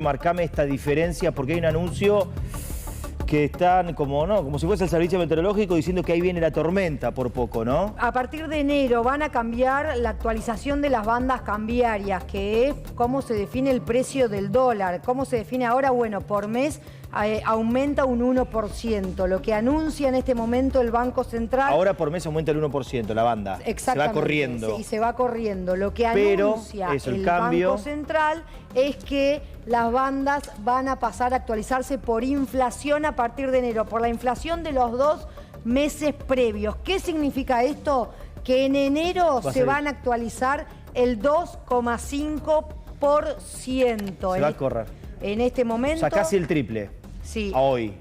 Marcame esta diferencia porque hay un anuncio que están como si fuese el servicio meteorológico diciendo que ahí viene la tormenta por poco, ¿no? A partir de enero van a cambiar la actualización de las bandas cambiarias, que es cómo se define el precio del dólar. ¿Cómo se define ahora? Bueno, por mes aumenta un 1%, lo que anuncia en este momento el Banco Central. Ahora por mes aumenta el 1%, la banda. Exactamente. Se va corriendo. Sí, se va corriendo. Lo que anuncia el Banco Central es que las bandas van a pasar a actualizarse por inflación a partir de enero, por la inflación de los 2 meses previos. ¿Qué significa esto? Que en enero se van a actualizar el 2,5%. Se va a correr. En este momento. O sea, casi el triple. Sí. A hoy.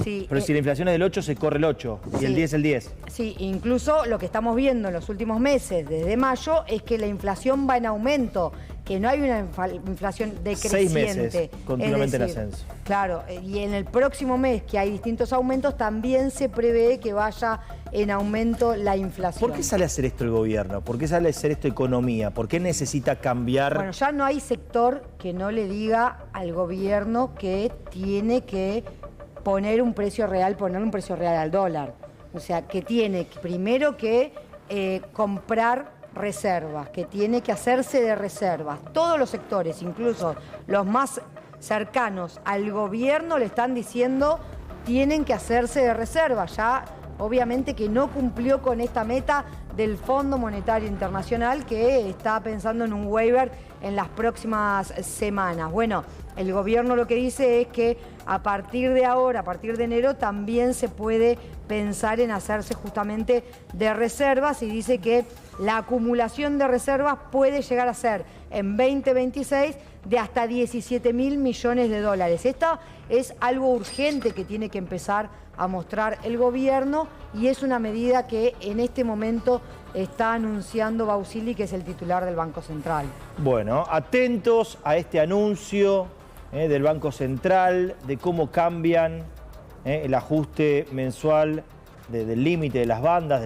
Sí, pero si la inflación es del 8, se corre el 8. Y sí, el 10 el 10. Sí, incluso lo que estamos viendo en los últimos meses, desde mayo, es que la inflación va en aumento, que no hay una inflación decreciente. 6 meses continuamente en ascenso. Claro, y en el próximo mes, que hay distintos aumentos, también se prevé que vaya en aumento la inflación. ¿Por qué sale a hacer esto el gobierno? ¿Por qué sale a hacer esto economía? ¿Por qué necesita cambiar? Bueno, ya no hay sector que no le diga al gobierno que tiene que poner un precio real al dólar. O sea, que tiene primero que comprar reservas, que tiene que hacerse de reservas. Todos los sectores, incluso los más cercanos al gobierno, le están diciendo tienen que hacerse de reservas. Ya obviamente que no cumplió con esta meta del Fondo Monetario Internacional, que está pensando en un waiver en las próximas semanas. Bueno, el gobierno lo que dice es que a partir de ahora, a partir de enero, también se puede pensar en hacerse justamente de reservas, y dice que la acumulación de reservas puede llegar a ser en 2026 de hasta 17.000 millones de dólares. Esto es algo urgente que tiene que empezar a mostrar el gobierno, y es una medida que en este momento está anunciando Bausili, que es el titular del Banco Central. Bueno, atentos a este anuncio del Banco Central, de cómo cambian el ajuste mensual del límite de las bandas,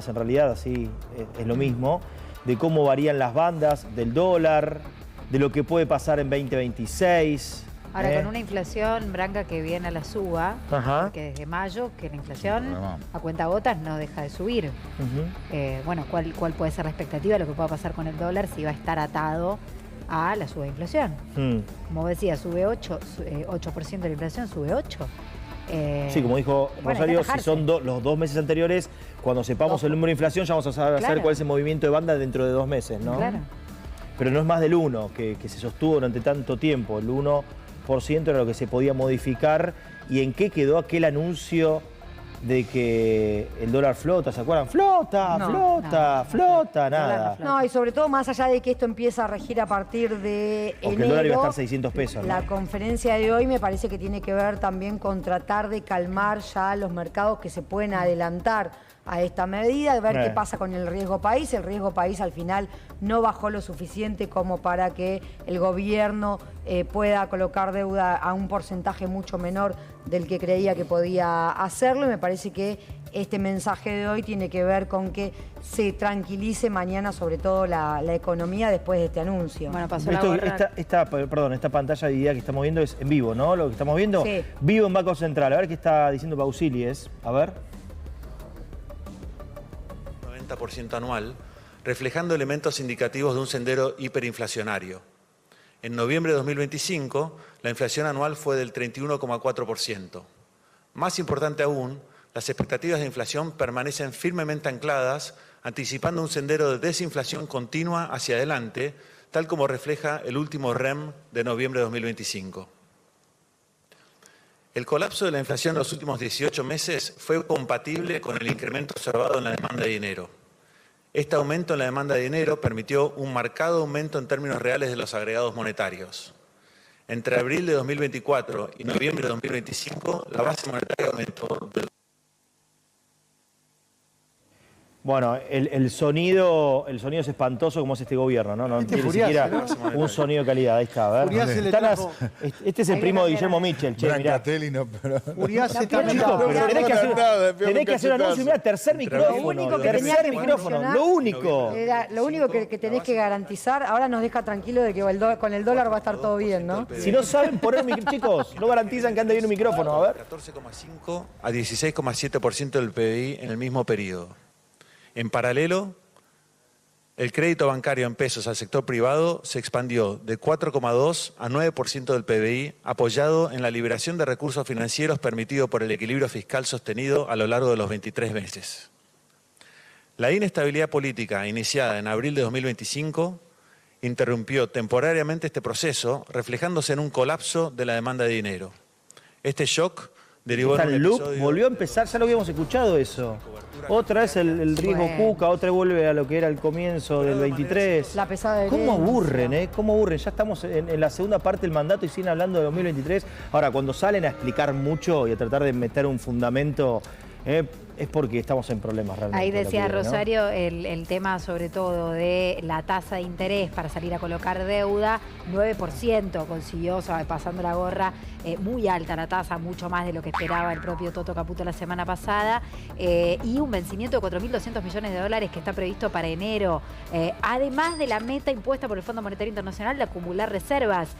en realidad así es lo mismo, de cómo varían las bandas del dólar, de lo que puede pasar en 2026. Ahora, con una inflación, Branca, que viene a la suba, porque desde mayo que la inflación a cuentagotas no deja de subir. Bueno, ¿cuál puede ser la expectativa de lo que pueda pasar con el dólar si va a estar atado a la suba de inflación? Como decía, sube 8% de la inflación, sube 8%. Sí, como dijo Rosario, si son los 2 meses anteriores, cuando sepamos el número de inflación, ya vamos a saber cuál es el movimiento de banda dentro de 2 meses, ¿no? Claro. Pero no es más del 1, que se sostuvo durante tanto tiempo. El 1% era lo que se podía modificar. ¿Y en qué quedó aquel anuncio de que el dólar flota? ¿Se acuerdan? ¡Flota! Nada. No, y sobre todo más allá de que esto empieza a regir a partir de enero. Porque el dólar iba a estar 600 pesos, ¿no? La conferencia de hoy me parece que tiene que ver también con tratar de calmar ya los mercados que se pueden adelantar a esta medida, de ver qué pasa con el riesgo país. El riesgo país al final no bajó lo suficiente como para que el gobierno pueda colocar deuda a un porcentaje mucho menor del que creía que podía hacerlo, y me parece que este mensaje de hoy tiene que ver con que se tranquilice mañana sobre todo la economía después de este anuncio. Bueno, pasó esta pantalla de idea que estamos viendo es en vivo, ¿no? Lo que estamos viendo, vivo en Banco Central. A ver qué está diciendo Bausili, a ver. 90% anual, reflejando elementos indicativos de un sendero hiperinflacionario. En noviembre de 2025, la inflación anual fue del 31,4%. Más importante aún, las expectativas de inflación permanecen firmemente ancladas, anticipando un sendero de desinflación continua hacia adelante, tal como refleja el último REM de noviembre de 2025. El colapso de la inflación en los últimos 18 meses fue compatible con el incremento observado en la demanda de dinero. Este aumento en la demanda de dinero permitió un marcado aumento en términos reales de los agregados monetarios. Entre abril de 2024 y noviembre de 2025, la base monetaria aumentó del... Bueno, el sonido es espantoso como es este gobierno, ¿no? No tiene ni siquiera un sonido de calidad. Ahí está, a ver. Este es el primo de Guillermo Mitchell, che, mirá. Urias está Chicos, pero tenés que hacer un anuncio. Mirá, tercer micrófono. Tercer micrófono, lo único. Lo único que tenés que garantizar, ahora nos deja tranquilo de que con el dólar va a estar todo bien, ¿no? Si no saben poner chicos, no garantizan que ande bien un micrófono, a ver. 14,5 a 16,7% del PBI en el mismo periodo. En paralelo, el crédito bancario en pesos al sector privado se expandió de 4,2 a 9% del PBI, apoyado en la liberación de recursos financieros permitido por el equilibrio fiscal sostenido a lo largo de los 23 meses. La inestabilidad política iniciada en abril de 2025 interrumpió temporariamente este proceso, reflejándose en un colapso de la demanda de dinero. Este shock derivó en un episodio... Volvió a empezar, ya lo habíamos escuchado eso. Otra vez el riesgo Cuca, otra vez vuelve a lo que era el comienzo del 23. La pesada de ¿Cómo aburren, ¿Cómo aburren? Ya estamos en la segunda parte del mandato y siguen hablando de 2023. Ahora, cuando salen a explicar mucho y a tratar de meter un fundamento, es porque estamos en problemas realmente. Ahí decía Rosario, ¿no? el tema sobre todo de la tasa de interés para salir a colocar deuda, 9% consiguió, pasando la gorra, muy alta la tasa, mucho más de lo que esperaba el propio Toto Caputo la semana pasada, y un vencimiento de 4.200 millones de dólares que está previsto para enero, además de la meta impuesta por el Fondo Monetario Internacional de acumular reservas,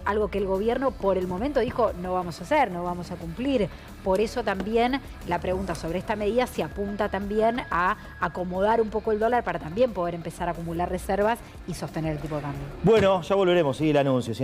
algo que el gobierno por el momento dijo no vamos a hacer, no vamos a cumplir. Por eso también la pregunta sobre esta medida se apunta también a acomodar un poco el dólar para también poder empezar a acumular reservas y sostener el tipo de cambio. Bueno, ya volveremos, sigue el anuncio.